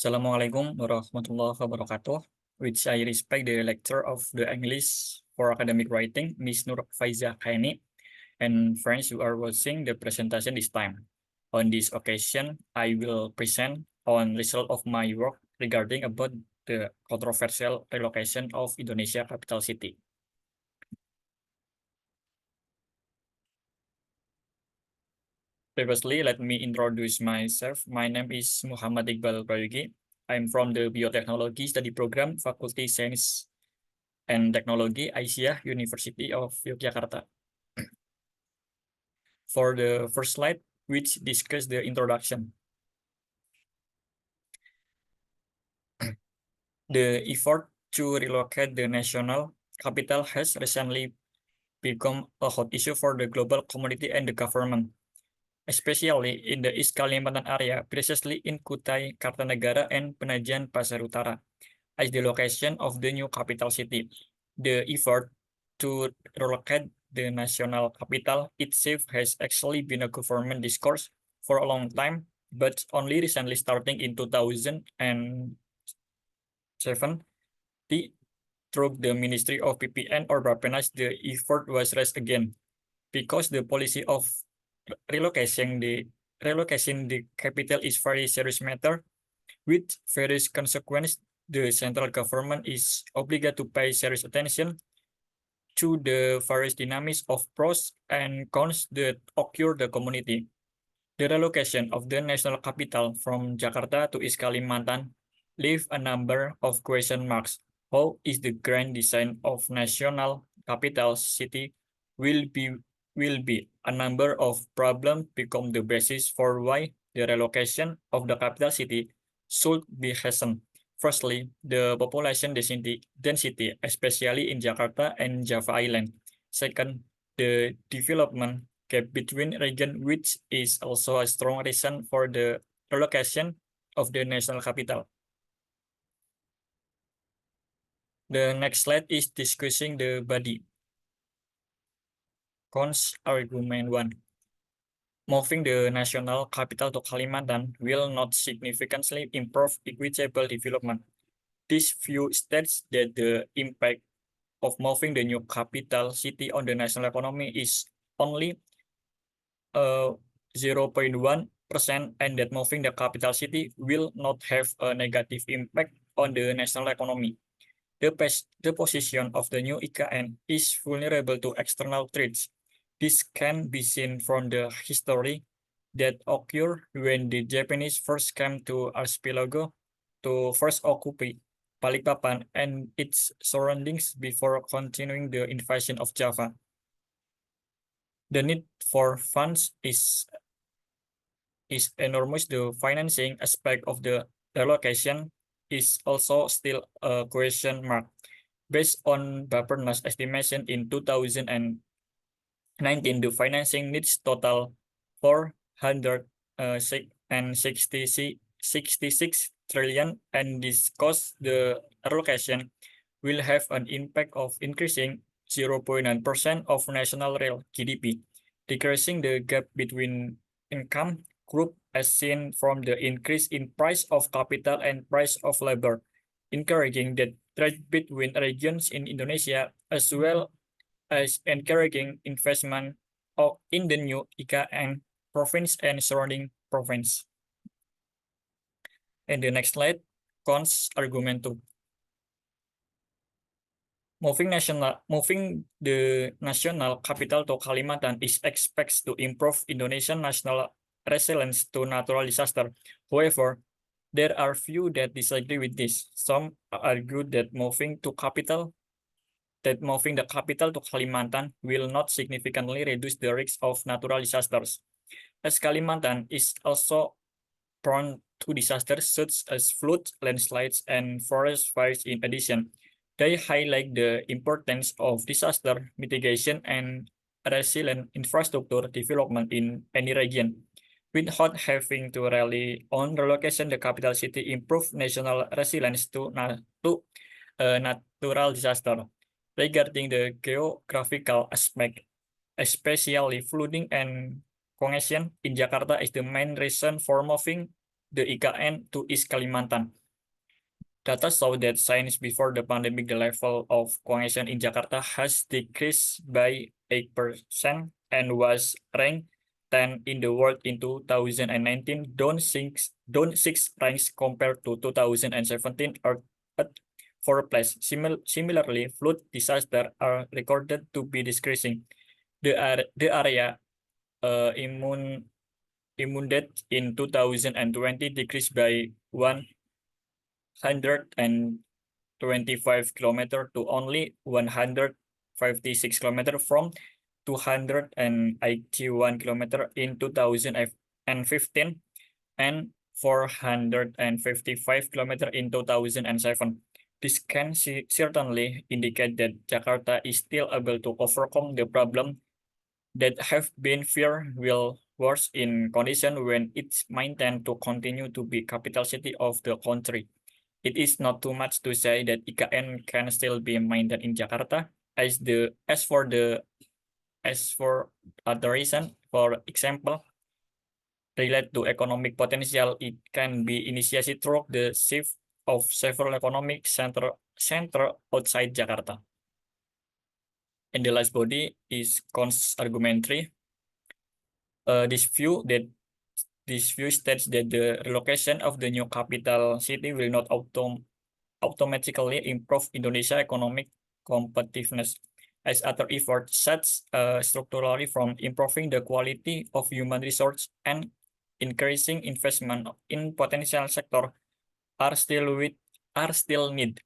Assalamualaikum warahmatullahi wabarakatuh. Which I respect the lecture of the English for academic writing, Miss Nur Faiza Khaini, and friends who are watching the presentation this time. On this occasion, I will present on result of my work regarding about the controversial relocation of Indonesia capital city. Previously, let me introduce myself. My name is Muhammad Iqbal Bayugi. I'm from the Biotechnology Study Program, Faculty Science and Technology, Aisyah University of Yogyakarta. For the first slide, which discuss the introduction. The effort to relocate the national capital has recently become a hot issue for the global community and the government, especially in the East Kalimantan area, precisely in Kutai Kartanegara and Penajian Pasir Utara, as the location of the new capital city. The effort to relocate the national capital itself has actually been a government discourse for a long time, but only recently starting in 2007 through the Ministry of PPN or Bappenas, the effort was raised again because the policy of relocation the capital is very serious matter with various consequences. The central government is obligated to pay serious attention to the various dynamics of pros and cons that occur the community. The relocation of the national capital from Jakarta to East Kalimantan leave a number of question marks. How is the grand design of national capital city will be a number of problems become the basis for why the relocation of the capital city should be hastened. Firstly, the population density, especially in Jakarta and Java Island. Second, the development gap between region, which is also a strong reason for the relocation of the national capital. The next slide is discussing the body. Cons argument 1. Moving the national capital to Kalimantan will not significantly improve equitable development. This view states that the impact of moving the new capital city on the national economy is only 0.1%, and that moving the capital city will not have a negative impact on the national economy. The position of the new IKN is vulnerable to external threats. This can be seen from the history that occurred when the Japanese first came to Archipelago to first occupy Balikpapan and its surroundings before continuing the invasion of Java. The need for funds is enormous. The financing aspect of the relocation is also still a question mark. Based on Bappenas estimation in 2019, the financing needs total 466 trillion, and this cost the relocation will have an impact of increasing 0.9% of national real GDP, decreasing the gap between income group as seen from the increase in price of capital and price of labor, encouraging the trade between regions in Indonesia, as well as encouraging investment in the new IKN province and surrounding province. And the next slide, cons argument 2. Moving the national capital to Kalimantan is expected to improve Indonesian national resilience to natural disaster. However, there are few that disagree with this. Some argue that moving the capital to Kalimantan will not significantly reduce the risk of natural disasters, as Kalimantan is also prone to disasters such as floods, landslides, and forest fires. In addition, they highlight the importance of disaster mitigation and resilient infrastructure development in any region. Without having to rely on relocation, the capital city improve national resilience to natural disaster. Regarding the geographical aspect, especially flooding and congestion in Jakarta is the main reason for moving the IKN to East Kalimantan. Data show that since before the pandemic, the level of congestion in Jakarta has decreased by 8% and was ranked 10 in the world in 2019, down six ranks compared to 2017, or at fourth place. Similarly, flood disasters are recorded to be decreasing. The area inundated in 2020 decreased by 125 kilometer to only 156 kilometer from 281 kilometer in 2015 and 455 kilometer in 2007. This can certainly indicate that Jakarta is still able to overcome the problem that have been feared will worse in condition when it's maintained to continue to be capital city of the country. It is not too much to say that IKN can still be maintained in Jakarta as for other reason. For example, related to economic potential, it can be initiated through the shift of several economic center outside Jakarta. And the last body is cons argumentary. This view states that the relocation of the new capital city will not automatically improve Indonesia economic competitiveness, as other efforts such structurally from improving the quality of human resource and increasing investment in potential sector are still need.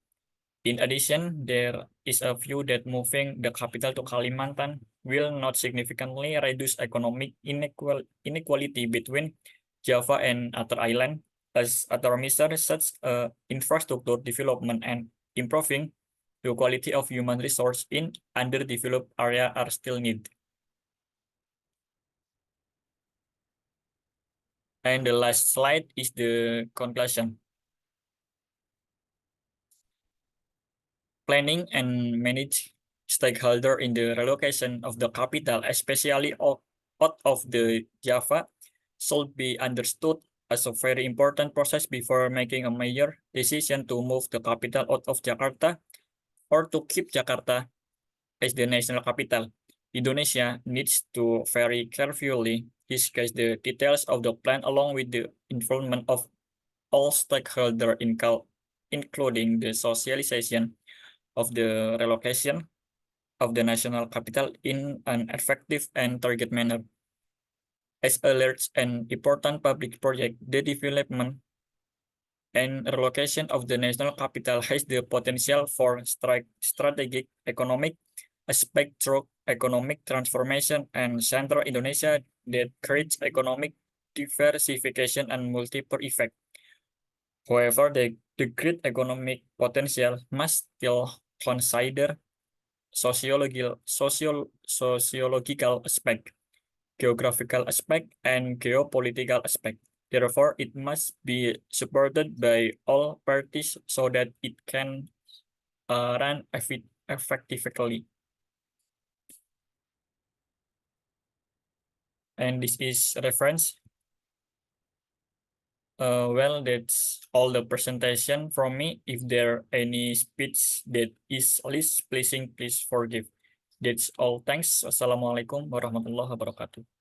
In addition, there is a view that moving the capital to Kalimantan will not significantly reduce economic inequality between Java and other islands, as other measures such infrastructure development and improving the quality of human resource in underdeveloped area are still needed. And the last slide is the conclusion. Planning and manage stakeholder in the relocation of the capital, especially out of the Java, should be understood as a very important process before making a major decision to move the capital out of Jakarta or to keep Jakarta as the national capital. Indonesia needs to very carefully discuss the details of the plan along with the involvement of all stakeholders, including the socialization of the relocation of the national capital in an effective and target manner. As a large and important public project, the development and relocation of the national capital has the potential for strategic economic aspect through economic transformation and central Indonesia that creates economic diversification and multiple effect. However, the great economic potential must still consider sociological aspect, geographical aspect, and geopolitical aspect. Therefore, it must be supported by all parties so that it can run effectively. And this is reference. Well, that's all the presentation from me. If there any speech that is least pleasing, please forgive. That's all. Thanks. Wassalamualaikum warahmatullahi wabarakatuh.